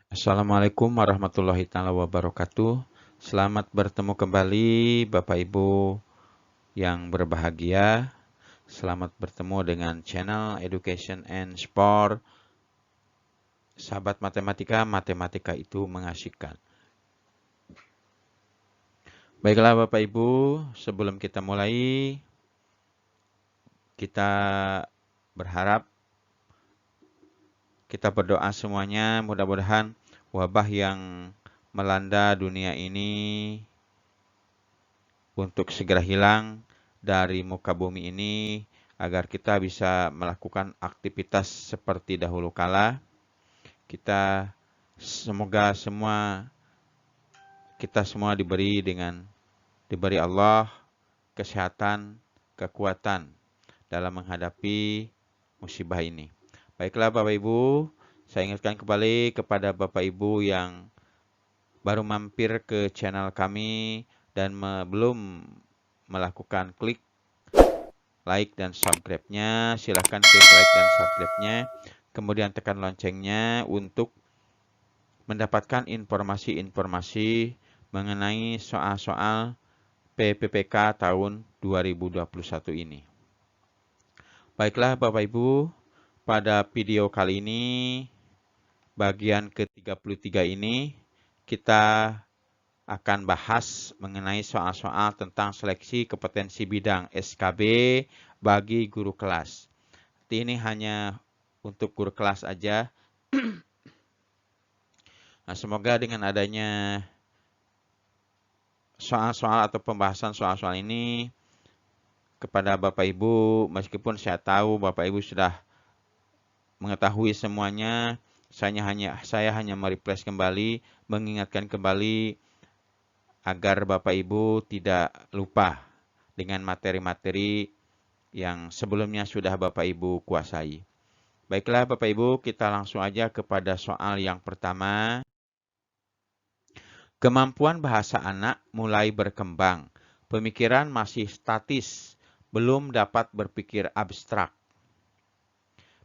Assalamualaikum warahmatullahi taala wabarakatuh. Selamat bertemu kembali Bapak Ibu yang berbahagia. Selamat bertemu dengan channel Education and Sport. Sahabat matematika, matematika itu mengasyikan. Baiklah Bapak Ibu, sebelum kita mulai, kita berharap, kita berdoa semuanya, mudah-mudahan wabah yang melanda dunia ini untuk segera hilang dari muka bumi ini agar kita bisa melakukan aktivitas seperti dahulu kala. Semoga kita semua diberi Allah kesehatan, kekuatan dalam menghadapi musibah ini. Baiklah Bapak Ibu, saya ingatkan kembali kepada Bapak Ibu yang baru mampir ke channel kami dan belum melakukan klik like dan subscribe-nya, silahkan klik like dan subscribe-nya, kemudian tekan loncengnya untuk mendapatkan informasi-informasi mengenai soal-soal PPPK tahun 2021 ini. Baiklah Bapak Ibu, pada video kali ini, bagian ke-33 ini, kita akan bahas mengenai soal-soal tentang seleksi kompetensi bidang SKB bagi guru kelas. Ini hanya untuk guru kelas aja. Nah, semoga dengan adanya soal-soal atau pembahasan soal-soal ini kepada Bapak Ibu, meskipun saya tahu Bapak Ibu sudah mengetahui semuanya, saya hanya merefresh kembali, mengingatkan kembali agar Bapak Ibu tidak lupa dengan materi-materi yang sebelumnya sudah Bapak Ibu kuasai. Baiklah Bapak Ibu, kita langsung aja kepada soal yang pertama. Kemampuan bahasa anak mulai berkembang. Pemikiran masih statis, belum dapat berpikir abstrak.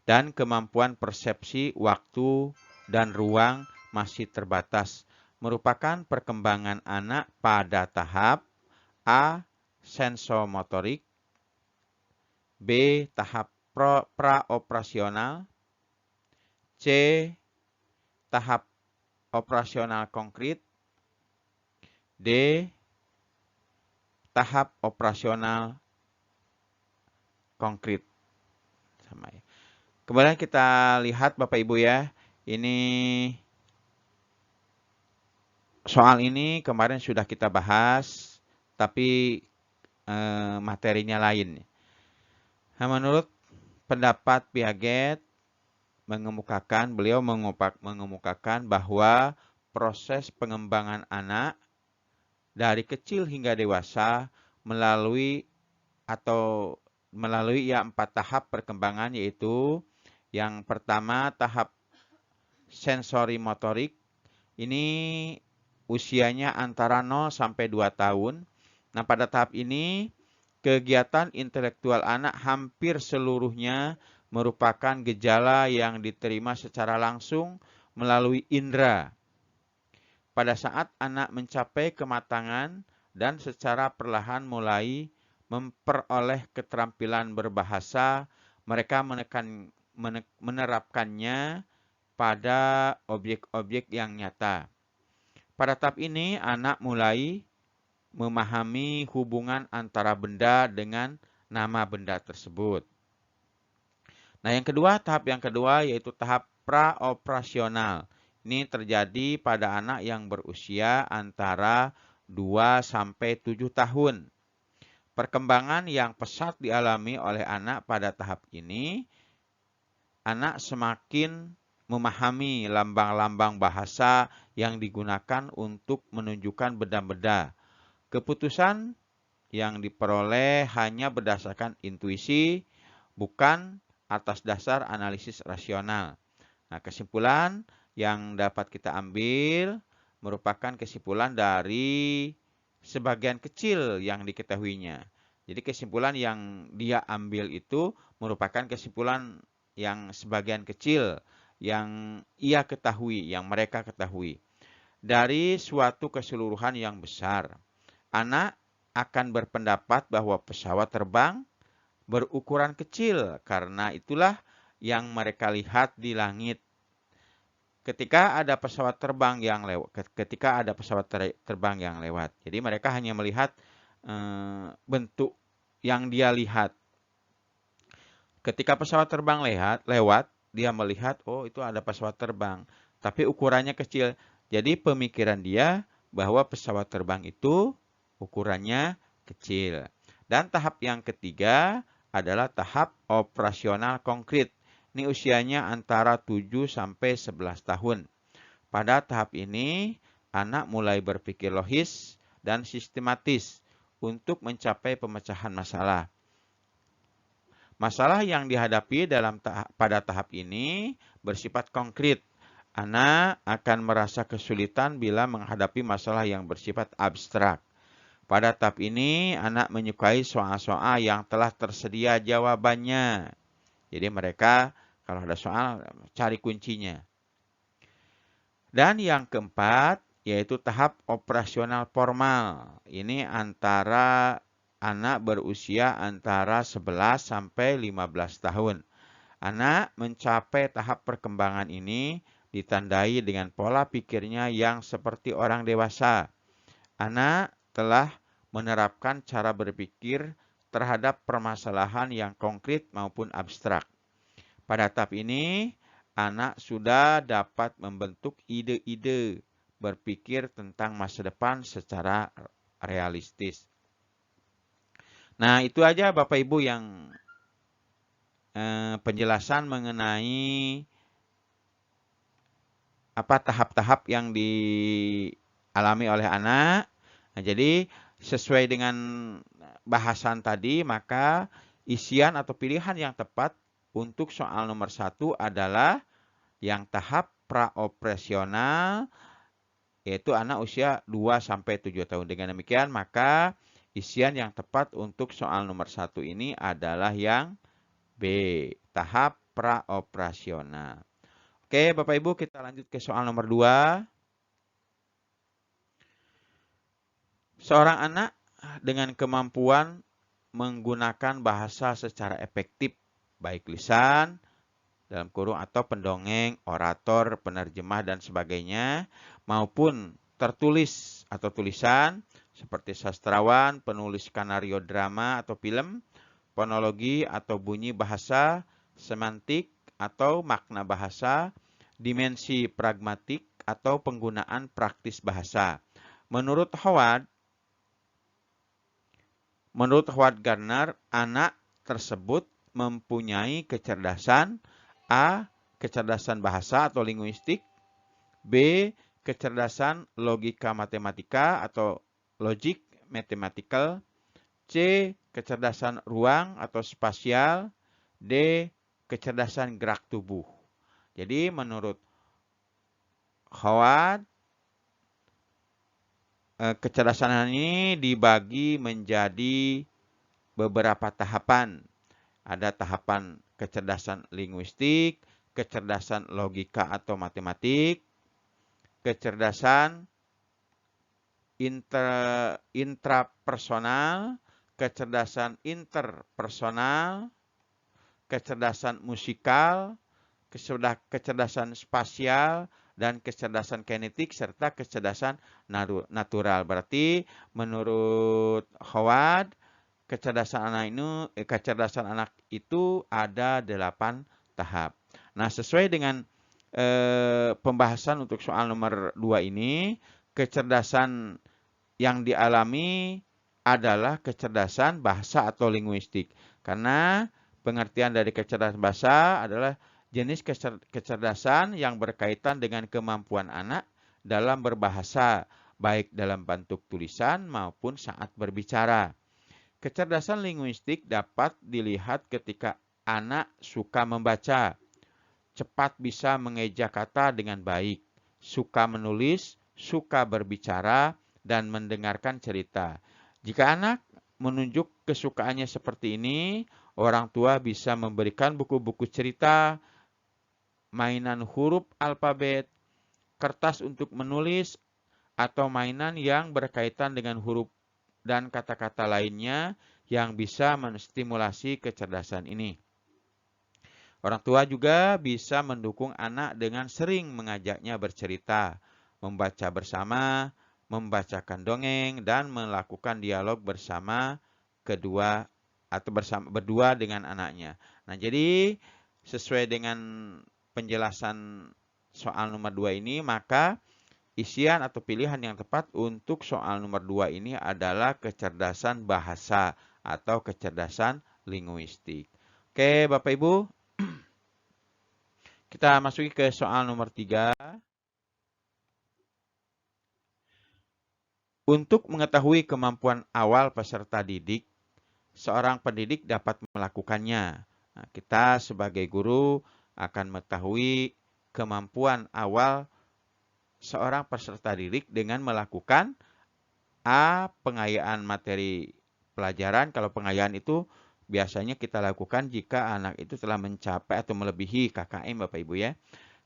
Dan kemampuan persepsi waktu dan ruang masih terbatas, merupakan perkembangan anak pada tahap A. Sensomotorik, B. Tahap praoperasional, C. Tahap operasional konkret, D. Tahap operasional konkret. Sama ya. Kemudian kita lihat Bapak Ibu ya, ini soal ini kemarin sudah kita bahas, tapi materinya lain. Nah, menurut pendapat Piaget beliau mengemukakan bahwa proses pengembangan anak dari kecil hingga dewasa melalui 4 tahap perkembangan, yaitu yang pertama tahap sensori motorik. Ini usianya antara 0 sampai 2 tahun. Nah, pada tahap ini kegiatan intelektual anak hampir seluruhnya merupakan gejala yang diterima secara langsung melalui indera. Pada saat anak mencapai kematangan dan secara perlahan mulai memperoleh keterampilan berbahasa, mereka menerapkannya pada objek-objek yang nyata. Pada tahap ini, anak mulai memahami hubungan antara benda dengan nama benda tersebut. Nah, tahap yang kedua yaitu tahap praoperasional. Ini terjadi pada anak yang berusia antara 2 sampai 7 tahun. Perkembangan yang pesat dialami oleh anak pada tahap ini, anak semakin memahami lambang-lambang bahasa yang digunakan untuk menunjukkan benda-benda. Keputusan yang diperoleh hanya berdasarkan intuisi, bukan atas dasar analisis rasional. Nah, kesimpulan yang dapat kita ambil merupakan kesimpulan dari sebagian kecil yang diketahuinya. Jadi kesimpulan yang dia ambil itu merupakan kesimpulan yang sebagian kecil yang ia ketahui, yang mereka ketahui. Dari suatu keseluruhan yang besar, anak akan berpendapat bahwa pesawat terbang berukuran kecil karena itulah yang mereka lihat di langit. Ketika ada pesawat terbang yang lewat, jadi mereka hanya melihat bentuk yang dia lihat. Ketika pesawat terbang lewat, dia melihat, oh itu ada pesawat terbang, tapi ukurannya kecil. Jadi pemikiran dia bahwa pesawat terbang itu ukurannya kecil. Dan tahap yang ketiga adalah tahap operasional konkret. Ini usianya antara 7 sampai 11 tahun. Pada tahap ini, anak mulai berpikir logis dan sistematis untuk mencapai pemecahan masalah. Masalah yang dihadapi pada tahap ini bersifat konkret. Anak akan merasa kesulitan bila menghadapi masalah yang bersifat abstrak. Pada tahap ini, anak menyukai soal-soal yang telah tersedia jawabannya. Jadi mereka kalau ada soal, cari kuncinya. Dan yang keempat, yaitu tahap operasional formal. Ini antara anak berusia antara 11 sampai 15 tahun. Anak mencapai tahap perkembangan ini ditandai dengan pola pikirnya yang seperti orang dewasa. Anak telah menerapkan cara berpikir terhadap permasalahan yang konkret maupun abstrak. Pada tahap ini, anak sudah dapat membentuk ide-ide berpikir tentang masa depan secara realistis. Nah, itu aja Bapak Ibu yang penjelasan mengenai apa tahap-tahap yang dialami oleh anak. Nah, jadi sesuai dengan bahasan tadi, maka isian atau pilihan yang tepat untuk soal nomor 1 adalah yang tahap praoperasional, yaitu anak usia 2 sampai 7 tahun. Dengan demikian, maka isian yang tepat untuk soal nomor 1 ini adalah yang B, tahap praoperasional. Oke, Bapak Ibu, kita lanjut ke soal nomor 2. Seorang anak dengan kemampuan menggunakan bahasa secara efektif, baik lisan, dalam kurung atau pendongeng, orator, penerjemah, dan sebagainya, maupun tertulis atau tulisan, seperti sastrawan, penulis skenario drama atau film, fonologi atau bunyi bahasa, semantik atau makna bahasa, dimensi pragmatik atau penggunaan praktis bahasa. Menurut Howard Gardner, anak tersebut mempunyai kecerdasan A. Kecerdasan bahasa atau linguistik, B. Kecerdasan logika matematika atau logic mathematical, C. Kecerdasan ruang atau spasial, D. Kecerdasan gerak tubuh. Jadi menurut Howard, kecerdasan ini dibagi menjadi beberapa tahapan. Ada tahapan kecerdasan linguistik, kecerdasan logika atau matematik, kecerdasan intrapersonal, kecerdasan interpersonal, kecerdasan musikal, kecerdasan spasial, dan kecerdasan kinetik, serta kecerdasan natural. Berarti menurut Howard, kecerdasan anak itu ada 8 tahap. Nah, sesuai dengan pembahasan untuk soal nomor 2 ini, kecerdasan yang dialami adalah kecerdasan bahasa atau linguistik. Karena pengertian dari kecerdasan bahasa adalah jenis kecerdasan yang berkaitan dengan kemampuan anak dalam berbahasa, baik dalam bentuk tulisan maupun saat berbicara. Kecerdasan linguistik dapat dilihat ketika anak suka membaca, cepat bisa mengeja kata dengan baik, suka menulis, suka berbicara, dan mendengarkan cerita. Jika anak menunjuk kesukaannya seperti ini, orang tua bisa memberikan buku-buku cerita, mainan huruf alfabet, kertas untuk menulis, atau mainan yang berkaitan dengan huruf dan kata-kata lainnya yang bisa menstimulasi kecerdasan ini. Orang tua juga bisa mendukung anak dengan sering mengajaknya bercerita, membaca bersama, membacakan dongeng, dan melakukan dialog bersama kedua atau berdua dengan anaknya. Nah, jadi sesuai dengan penjelasan soal nomor 2 ini, maka isian atau pilihan yang tepat untuk soal nomor 2 ini adalah kecerdasan bahasa atau kecerdasan linguistik. Oke, Bapak Ibu, kita masuki ke soal nomor 3. Untuk mengetahui kemampuan awal peserta didik, seorang pendidik dapat melakukannya. Nah, kita sebagai guru akan mengetahui kemampuan awal seorang peserta didik dengan melakukan A. Pengayaan materi pelajaran. Kalau pengayaan itu biasanya kita lakukan jika anak itu telah mencapai atau melebihi KKM, Bapak Ibu ya.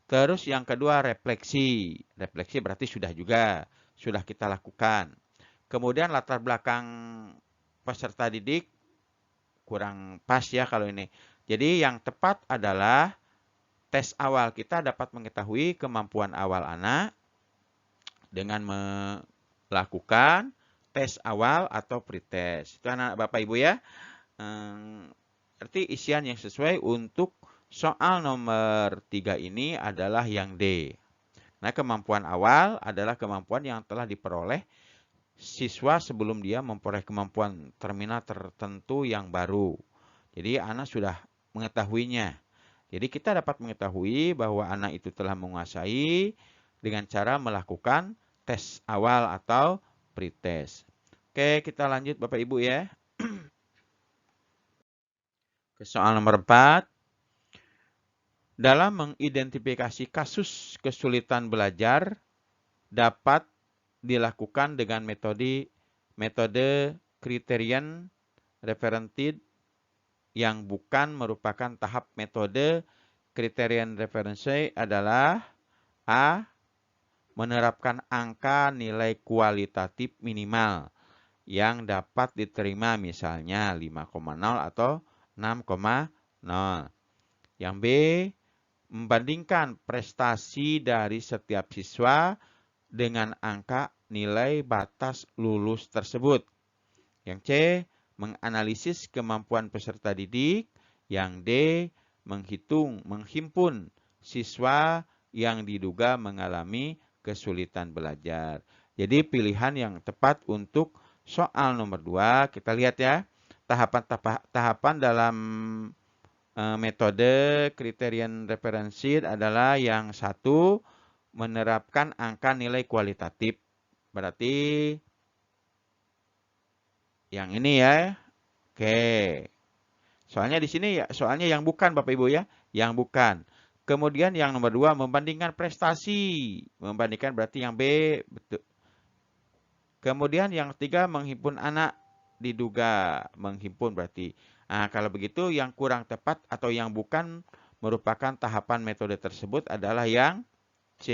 Terus yang kedua refleksi. Refleksi berarti sudah kita lakukan. Kemudian latar belakang peserta didik kurang pas ya kalau ini. Jadi yang tepat adalah tes awal. Kita dapat mengetahui kemampuan awal anak dengan melakukan tes awal atau pretest. Itu anak Bapak Ibu ya. Berarti isian yang sesuai untuk soal nomor 3 ini adalah yang D. Nah, kemampuan awal adalah kemampuan yang telah diperoleh siswa sebelum dia memperoleh kemampuan terminal tertentu yang baru. Jadi anak sudah mengetahuinya. Jadi kita dapat mengetahui bahwa anak itu telah menguasai dengan cara melakukan tes awal atau pretest. Oke, kita lanjut Bapak Ibu ya. Ke soal nomor 4. Dalam mengidentifikasi kasus kesulitan belajar dapat dilakukan dengan metode criterion referented yang bukan merupakan tahap metode criterion referensi adalah A. Menerapkan angka nilai kualitatif minimal yang dapat diterima misalnya 5,0 atau 6,0. Yang B. Membandingkan prestasi dari setiap siswa dengan angka nilai batas lulus tersebut. Yang C. Menganalisis kemampuan peserta didik. Yang D. Menghimpun siswa yang diduga mengalami kesulitan belajar. Jadi pilihan yang tepat untuk soal nomor 2, kita lihat ya. Tahapan dalam metode criterion referensi adalah yang 1, menerapkan angka nilai kualitatif. Berarti yang ini ya. Oke. Soalnya di sini ya, soalnya yang bukan Bapak Ibu ya, yang bukan. Kemudian yang nomor 2, membandingkan prestasi. Membandingkan berarti yang B, betul. Kemudian yang 3, menghimpun anak, diduga menghimpun berarti. Nah, kalau begitu yang kurang tepat atau yang bukan merupakan tahapan metode tersebut adalah yang C.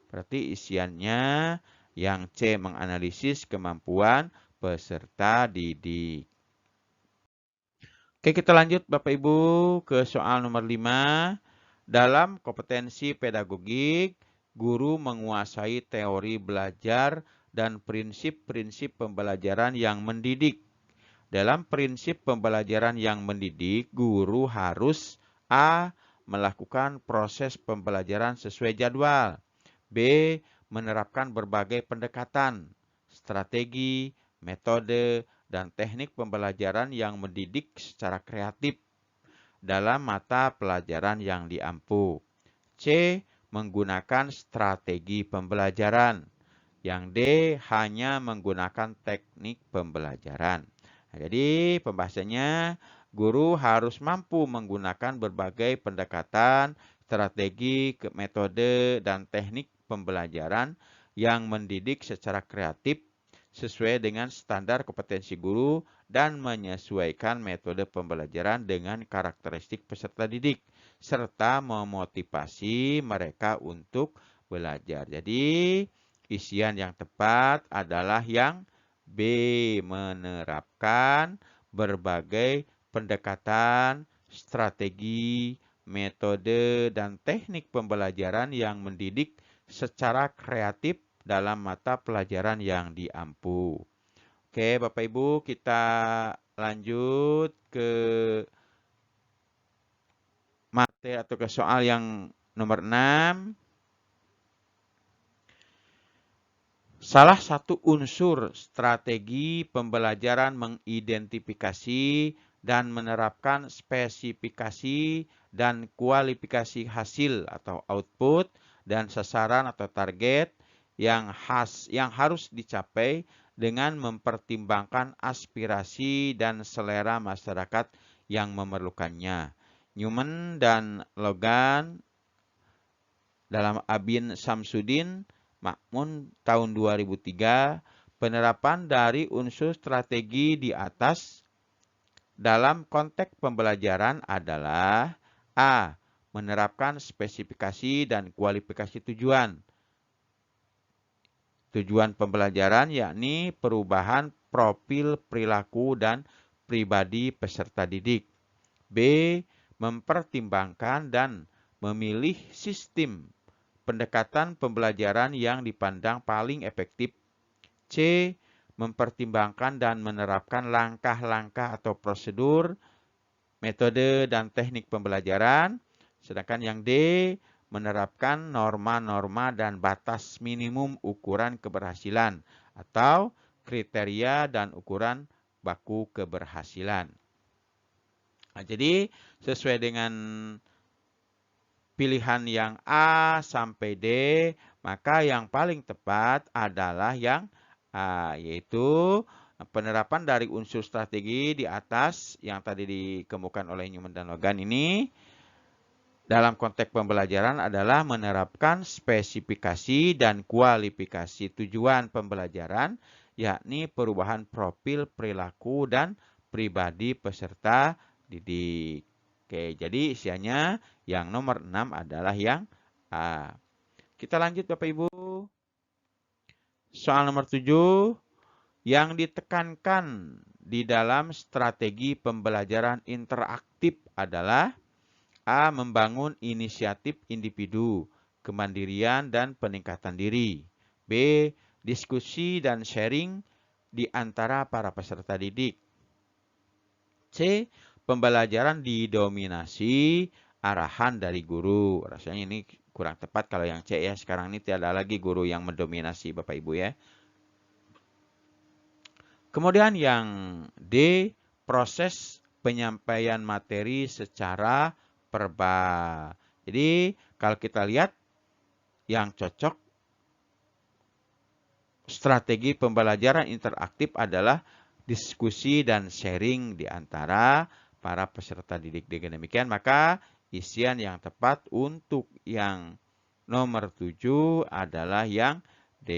Berarti isiannya yang C, menganalisis kemampuan peserta didik. Oke, kita lanjut Bapak Ibu ke soal nomor 5. Dalam kompetensi pedagogik, guru menguasai teori belajar dan prinsip-prinsip pembelajaran yang mendidik. Dalam prinsip pembelajaran yang mendidik, guru harus A. Melakukan proses pembelajaran sesuai jadwal. B. Menerapkan berbagai pendekatan, strategi, metode, dan teknik pembelajaran yang mendidik secara kreatif dalam mata pelajaran yang diampu. C. Menggunakan strategi pembelajaran. Yang D. Hanya menggunakan teknik pembelajaran. Nah, jadi pembahasannya, guru harus mampu menggunakan berbagai pendekatan, strategi, metode, dan teknik pembelajaran yang mendidik secara kreatif sesuai dengan standar kompetensi guru dan menyesuaikan metode pembelajaran dengan karakteristik peserta didik serta memotivasi mereka untuk belajar. Jadi, isian yang tepat adalah yang B, menerapkan berbagai pendekatan, strategi, metode, dan teknik pembelajaran yang mendidik secara kreatif dalam mata pelajaran yang diampu. Oke, Bapak Ibu, kita lanjut ke materi atau ke soal yang nomor 6. Salah satu unsur strategi pembelajaran mengidentifikasi dan menerapkan spesifikasi dan kualifikasi hasil atau output dan sasaran atau target yang harus dicapai dengan mempertimbangkan aspirasi dan selera masyarakat yang memerlukannya. Newman dan Logan dalam Abin Samsudin Makmun tahun 2003, penerapan dari unsur strategi di atas dalam konteks pembelajaran adalah A. Menerapkan spesifikasi dan kualifikasi tujuan. Tujuan pembelajaran yakni perubahan profil perilaku dan pribadi peserta didik. B. Mempertimbangkan dan memilih sistem pendekatan pembelajaran yang dipandang paling efektif. C. Mempertimbangkan dan menerapkan langkah-langkah atau prosedur, metode, dan teknik pembelajaran. Sedangkan yang D. Menerapkan norma-norma dan batas minimum ukuran keberhasilan atau kriteria dan ukuran baku keberhasilan. Nah, jadi sesuai dengan pilihan yang A sampai D, maka yang paling tepat adalah yang A, yaitu penerapan dari unsur strategi di atas yang tadi dikemukakan oleh Newman dan Logan ini dalam konteks pembelajaran adalah menerapkan spesifikasi dan kualifikasi tujuan pembelajaran, yakni perubahan profil perilaku dan pribadi peserta didik. Oke, jadi isiannya yang nomor 6 adalah yang A. Kita lanjut Bapak Ibu. Soal nomor 7. Yang ditekankan di dalam strategi pembelajaran interaktif adalah A. Membangun inisiatif individu, kemandirian dan peningkatan diri. B. Diskusi dan sharing di antara para peserta didik. C. Pembelajaran didominasi arahan dari guru. Rasanya ini kurang tepat kalau yang C ya. Sekarang ini tidak ada lagi guru yang mendominasi Bapak Ibu ya. Kemudian yang D. Proses penyampaian materi secara verbal. Jadi kalau kita lihat yang cocok strategi pembelajaran interaktif adalah diskusi dan sharing di antara para peserta didik. Dengan demikian, maka isian yang tepat untuk yang nomor 7 adalah yang D.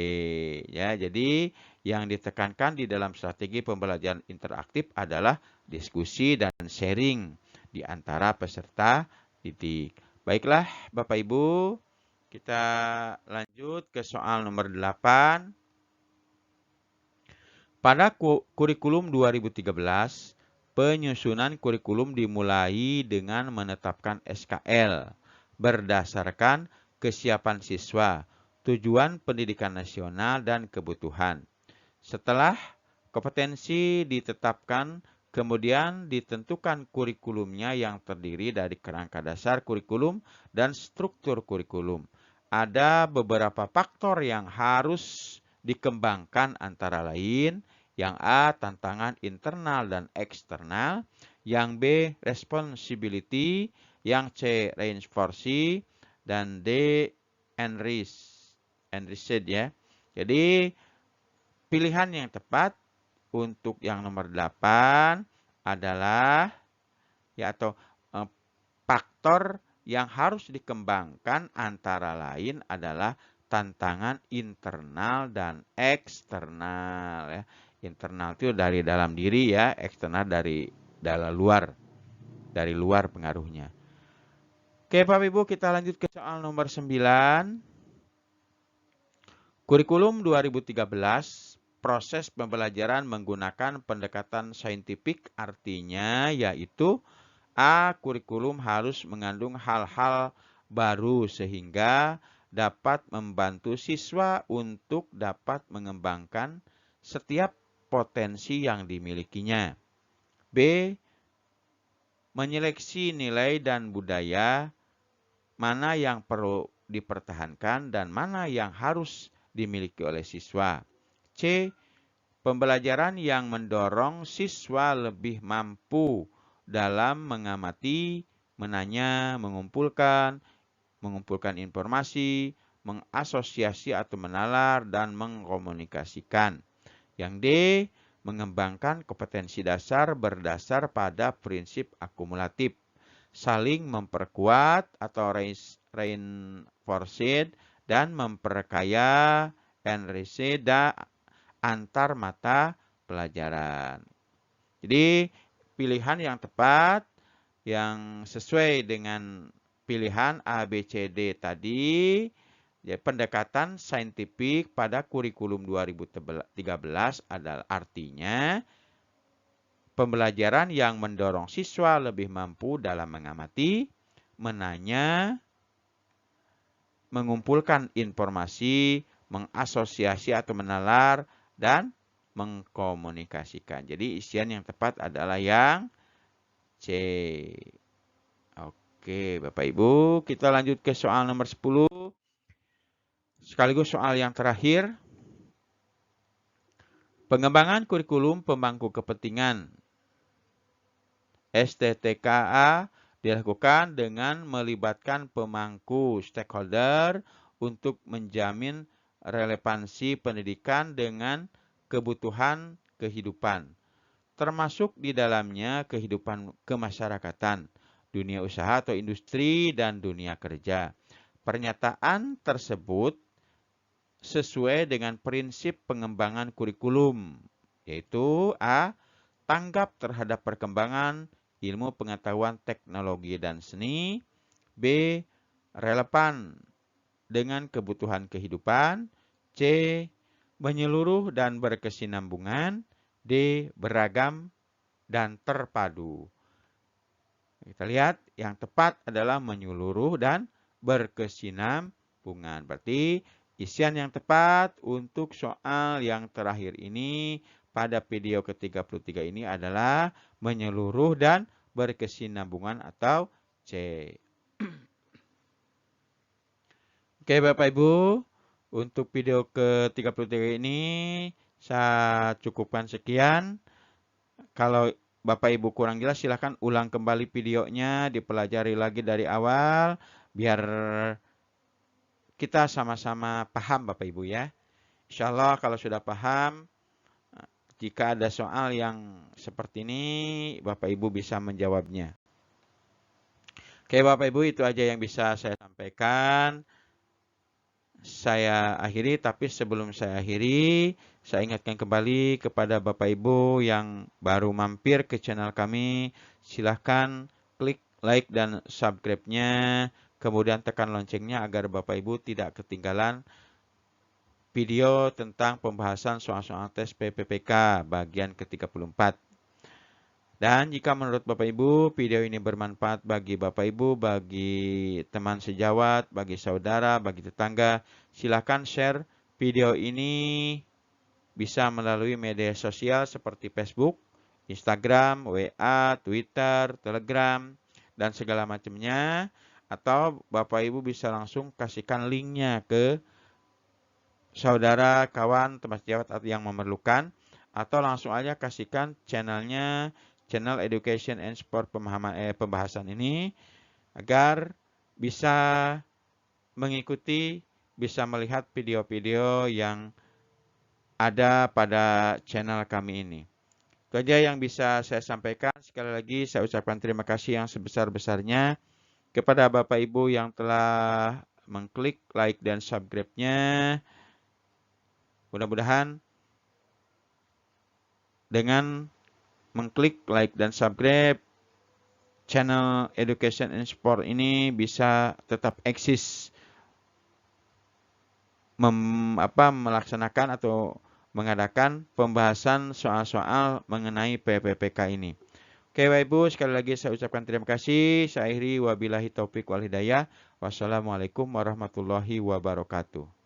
Ya, jadi yang ditekankan di dalam strategi pembelajaran interaktif adalah diskusi dan sharing di antara peserta didik. Baiklah, Bapak Ibu, kita lanjut ke soal nomor 8. Pada kurikulum 2013, penyusunan kurikulum dimulai dengan menetapkan SKL berdasarkan kesiapan siswa, tujuan pendidikan nasional, dan kebutuhan. Setelah kompetensi ditetapkan, kemudian ditentukan kurikulumnya yang terdiri dari kerangka dasar kurikulum dan struktur kurikulum. Ada beberapa faktor yang harus dikembangkan antara lain, yang A. Tantangan internal dan eksternal, yang B. Responsibility, yang C. Reinforce, dan D. Enriched ya. Jadi pilihan yang tepat untuk yang nomor 8 adalah ya atau faktor yang harus dikembangkan antara lain adalah tantangan internal dan eksternal ya. Internal itu dari dalam diri ya, eksternal dari luar pengaruhnya. Oke, Bapak Ibu, kita lanjut ke soal nomor 9. Kurikulum 2013, proses pembelajaran menggunakan pendekatan saintifik, artinya yaitu A. Kurikulum harus mengandung hal-hal baru sehingga dapat membantu siswa untuk dapat mengembangkan setiap potensi yang dimilikinya. B. Menyeleksi nilai dan budaya, mana yang perlu dipertahankan dan mana yang harus dimiliki oleh siswa. C. Pembelajaran yang mendorong siswa lebih mampu dalam mengamati, menanya, mengumpulkan informasi, mengasosiasi atau menalar, dan mengkomunikasikan. Yang D. Mengembangkan kompetensi dasar berdasar pada prinsip akumulatif, saling memperkuat atau reinforced, dan memperkaya enriched antar mata pelajaran. Jadi pilihan yang tepat yang sesuai dengan pilihan A, B, C, D tadi, ya, pendekatan saintifik pada kurikulum 2013 adalah artinya pembelajaran yang mendorong siswa lebih mampu dalam mengamati, menanya, mengumpulkan informasi, mengasosiasi atau menalar, dan mengkomunikasikan. Jadi isian yang tepat adalah yang C. Oke, Bapak Ibu, kita lanjut ke soal nomor 10. Sekaligus soal yang terakhir. Pengembangan kurikulum pemangku kepentingan STTKA dilakukan dengan melibatkan pemangku stakeholder untuk menjamin relevansi pendidikan dengan kebutuhan kehidupan, termasuk di dalamnya kehidupan kemasyarakatan, dunia usaha atau industri, dan dunia kerja. Pernyataan tersebut sesuai dengan prinsip pengembangan kurikulum, yaitu A. Tanggap terhadap perkembangan ilmu pengetahuan teknologi dan seni. B. Relevan dengan kebutuhan kehidupan. C. Menyeluruh dan berkesinambungan. D. Beragam dan terpadu. Kita lihat yang tepat adalah menyeluruh dan berkesinambungan. Berarti isian yang tepat untuk soal yang terakhir ini pada video ke-33 ini adalah menyeluruh dan berkesinambungan atau C. Oke Bapak Ibu, untuk video ke-33 ini saya cukupkan sekian. Kalau Bapak Ibu kurang jelas silahkan ulang kembali videonya, dipelajari lagi dari awal biar kita sama-sama paham Bapak Ibu ya. Insya Allah kalau sudah paham, jika ada soal yang seperti ini, Bapak Ibu bisa menjawabnya. Oke Bapak Ibu, itu aja yang bisa saya sampaikan. Saya akhiri, tapi sebelum saya akhiri, saya ingatkan kembali kepada Bapak Ibu yang baru mampir ke channel kami, silahkan klik like dan subscribe-nya, kemudian tekan loncengnya agar Bapak Ibu tidak ketinggalan video tentang pembahasan soal-soal tes PPPK bagian ke-34. Dan jika menurut Bapak Ibu video ini bermanfaat bagi Bapak Ibu, bagi teman sejawat, bagi saudara, bagi tetangga, silakan share video ini bisa melalui media sosial seperti Facebook, Instagram, WA, Twitter, Telegram, dan segala macamnya. Atau Bapak Ibu bisa langsung kasihkan linknya ke saudara, kawan, teman sejawat yang memerlukan. Atau langsung aja kasihkan channelnya, channel Education and Sport pembahasan ini agar bisa mengikuti, bisa melihat video-video yang ada pada channel kami ini. Itu aja yang bisa saya sampaikan. Sekali lagi saya ucapkan terima kasih yang sebesar-besarnya kepada Bapak Ibu yang telah mengklik like dan subscribe-nya. Mudah-mudahan dengan mengklik like dan subscribe, channel Education and Sport ini bisa tetap eksis melaksanakan atau mengadakan pembahasan soal-soal mengenai PPPK ini. Oke, Bapak Ibu, sekali lagi saya ucapkan terima kasih. Saya akhiri wabillahi taufik wal hidayah. Wassalamualaikum warahmatullahi wabarakatuh.